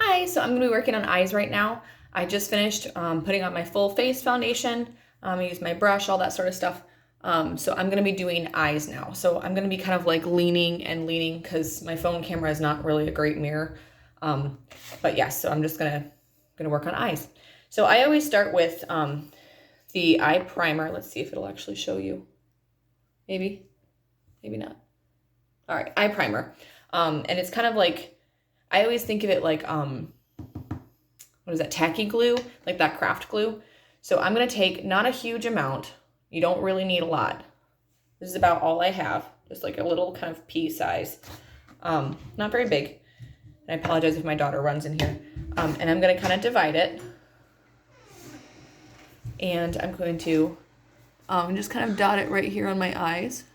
Hi, so I'm going to be working on eyes right now. I just finished putting on my full face foundation. I used my brush, all that sort of stuff. So I'm going to be doing eyes now. So I'm going to be kind of like leaning because my phone camera is not really a great mirror. But yes, so I'm just going to work on eyes. So I always start with the eye primer. Let's see if it'll actually show you. Maybe not. All right, eye primer. And it's kind of like, I always think of it like, what is that, tacky glue, like that craft glue. So I'm going to take not a huge amount. You don't really need a lot. This is about all I have, just like a little kind of pea size. Not very big. And I apologize if my daughter runs in here. And I'm going to kind of divide it. And I'm going to just kind of dot it right here on my eyes.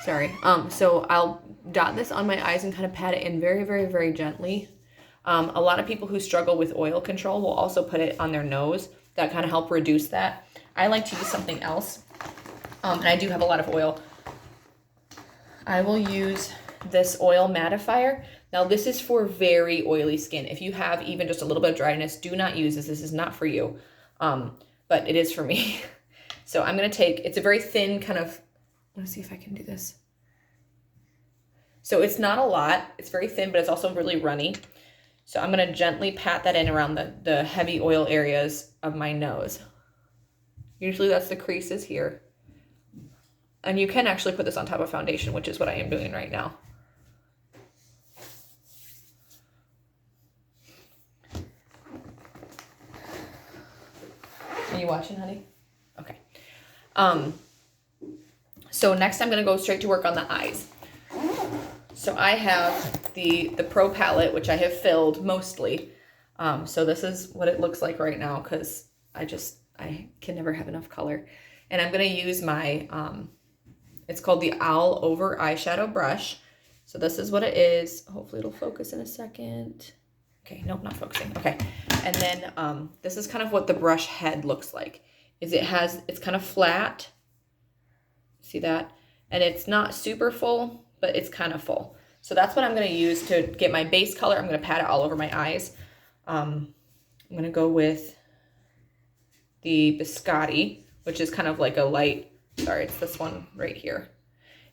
Sorry. So I'll dot this on my eyes and kind of pat it in very, very, very gently. A lot of people who struggle with oil control will also put it on their nose. That kind of help reduce that. I like to use something else. And I do have a lot of oil. I will use this oil mattifier. Now this is for very oily skin. If you have even just a little bit of dryness, do not use this. This is not for you. But it is for me. So I'm going to take, it's a very thin kind of, let's see if I can do this. So it's not a lot. It's very thin, but it's also really runny. So I'm going to gently pat that in around the heavy oil areas of my nose. Usually that's the creases here. And you can actually put this on top of foundation, which is what I am doing right now. Are you watching, honey? Okay. So next I'm going to go straight to work on the eyes. So I have the Pro palette, which I have filled mostly. So this is what it looks like right now because I can never have enough color. And I'm going to use my, it's called the Owl Over Eyeshadow Brush. So this is what it is. Hopefully it'll focus in a second. Okay, nope, not focusing. Okay. And then this is kind of what the brush head looks like. It's kind of flat. See that? And it's not super full, but it's kind of full. So that's what I'm going to use to get my base color. I'm going to pat it all over my eyes. I'm going to go with the Biscotti, which is kind of like a light, sorry, it's this one right here.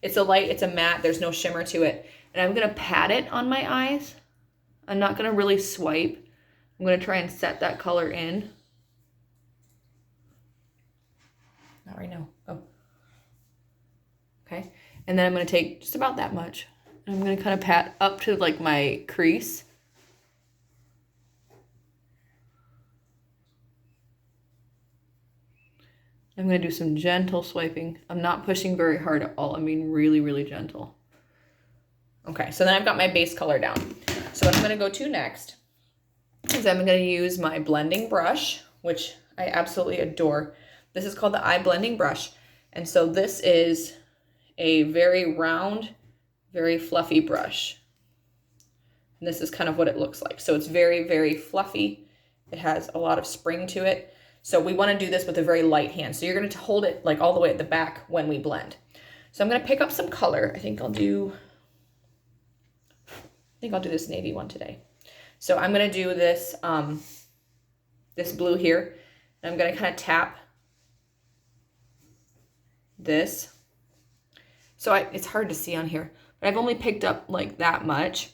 It's a light, it's a matte, there's no shimmer to it. And I'm going to pat it on my eyes. I'm not going to really swipe. I'm going to try and set that color in. Not right now. Oh. Okay. And then I'm going to take just about that much. And I'm going to kind of pat up to like my crease. I'm going to do some gentle swiping. I'm not pushing very hard at all. I mean, really, really gentle. Okay. So then I've got my base color down. So what I'm going to go to next is I'm going to use my blending brush, which I absolutely adore. This is called the Eye Blending Brush. And so this is a very round, very fluffy brush. And this is kind of what it looks like. So it's very, very fluffy. It has a lot of spring to it. So we want to do this with a very light hand. So you're going to hold it like all the way at the back when we blend. So I'm going to pick up some color. I think I'll do this navy one today. So I'm going to do this, this blue here. And I'm going to kind of tap this. So it's hard to see on here, but I've only picked up like that much.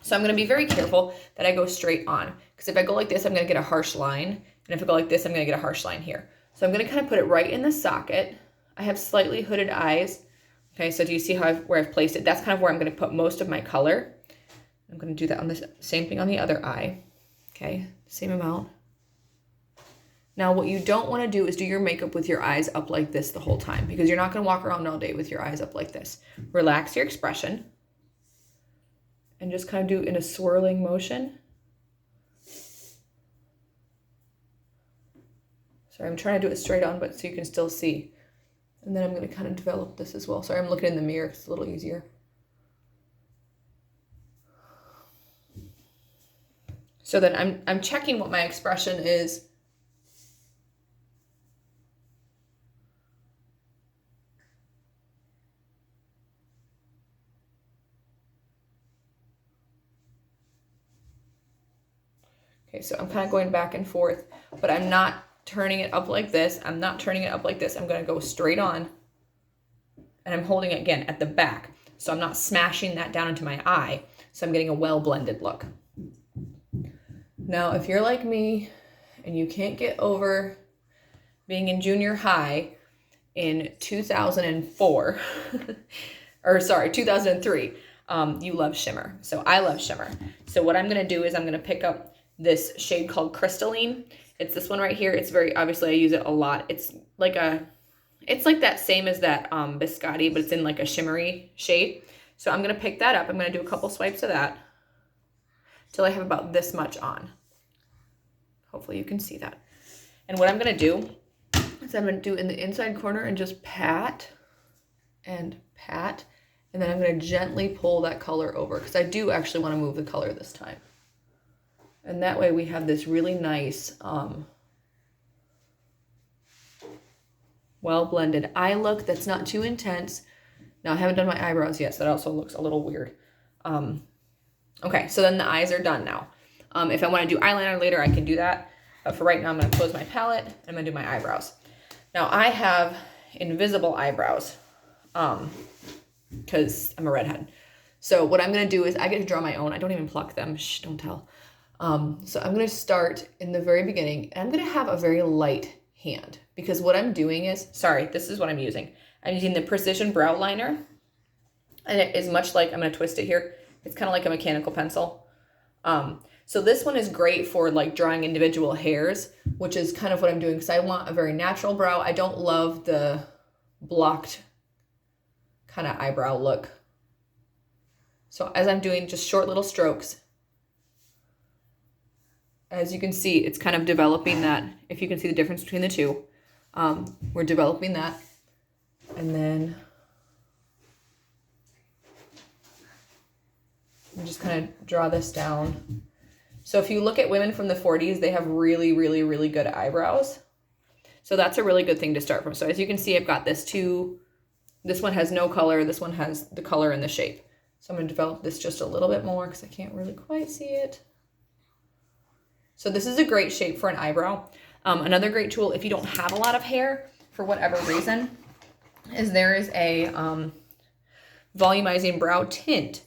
So I'm going to be very careful that I go straight on, because if I go like this, I'm going to get a harsh line. And if I go like this, I'm going to get a harsh line here. So I'm going to kind of put it right in the socket. I have slightly hooded eyes. Okay, so do you see where I've placed it? That's kind of where I'm going to put most of my color. I'm going to do that on the same thing on the other eye. Okay, same amount. Now, what you don't want to do is do your makeup with your eyes up like this the whole time, because you're not going to walk around all day with your eyes up like this. Relax your expression and just kind of do in a swirling motion. Sorry, I'm trying to do it straight on, but so you can still see. And then I'm going to kind of develop this as well. Sorry, I'm looking in the mirror. It's a little easier. So then I'm checking what my expression is. Okay, so I'm kind of going back and forth, but I'm not turning it up like this. I'm not turning it up like this. I'm going to go straight on, and I'm holding it again at the back. So I'm not smashing that down into my eye. So I'm getting a well-blended look. Now, if you're like me and you can't get over being in junior high in 2004, or sorry, 2003, you love shimmer. So I love shimmer. So what I'm going to do is I'm going to pick up this shade called Crystalline. It's this one right here. It's very, obviously I use it a lot. It's like that same as that Biscotti, but it's in like a shimmery shade. So I'm going to pick that up. I'm going to do a couple swipes of that till I have about this much on. Hopefully you can see that. And what I'm going to do is I'm going to do in the inside corner and just pat and pat. And then I'm going to gently pull that color over because I do actually want to move the color this time. And that way we have this really nice, well-blended eye look that's not too intense. Now, I haven't done my eyebrows yet, so that also looks a little weird. Okay, so then the eyes are done now. If I want to do eyeliner later, I can do that. But for right now, I'm going to close my palette, and I'm going to do my eyebrows. Now, I have invisible eyebrows because I'm a redhead. So what I'm going to do is I get to draw my own. I don't even pluck them. Shh, don't tell. So I'm going to start in the very beginning, and I'm going to have a very light hand because what I'm doing is, sorry, this is what I'm using. I'm using the Precision Brow Liner, and it is much like, I'm going to twist it here. It's kind of like a mechanical pencil. So this one is great for like drawing individual hairs, which is kind of what I'm doing because I want a very natural brow. I don't love the blocked kind of eyebrow look. So as I'm doing just short little strokes, as you can see, it's kind of developing that. If you can see the difference between the two, we're developing that. And then I'm just kind of draw this down. So if you look at women from the 40s, they have really, really, really good eyebrows. So that's a really good thing to start from. So as you can see, I've got this one has no color. This one has the color and the shape. So I'm going to develop this just a little bit more because I can't really quite see it. So this is a great shape for an eyebrow. Another great tool, if you don't have a lot of hair for whatever reason, is there is a volumizing brow tint.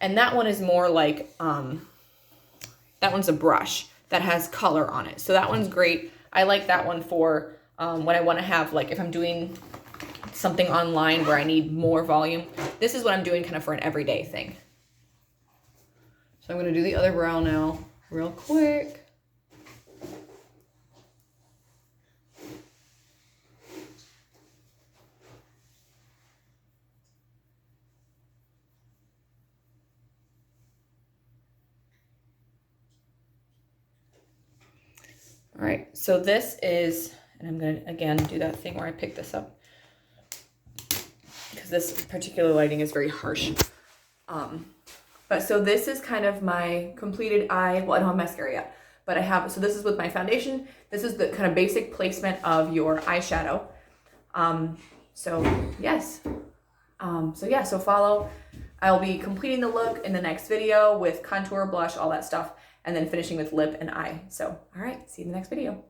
And that one is more like, that one's a brush that has color on it. So that one's great. I like that one for when I want to have, like if I'm doing something online where I need more volume. This is what I'm doing kind of for an everyday thing. So I'm going to do the other brow now real quick. All right, so this is, and I'm going to, again, do that thing where I pick this up because this particular lighting is very harsh. But so this is kind of my completed eye. Well, I don't have mascara yet, but I have, so this is with my foundation. This is the kind of basic placement of your eyeshadow. So yes. So yeah, so follow. I'll be completing the look in the next video with contour, blush, all that stuff, and then finishing with lip and eye. So, all right, see you in the next video.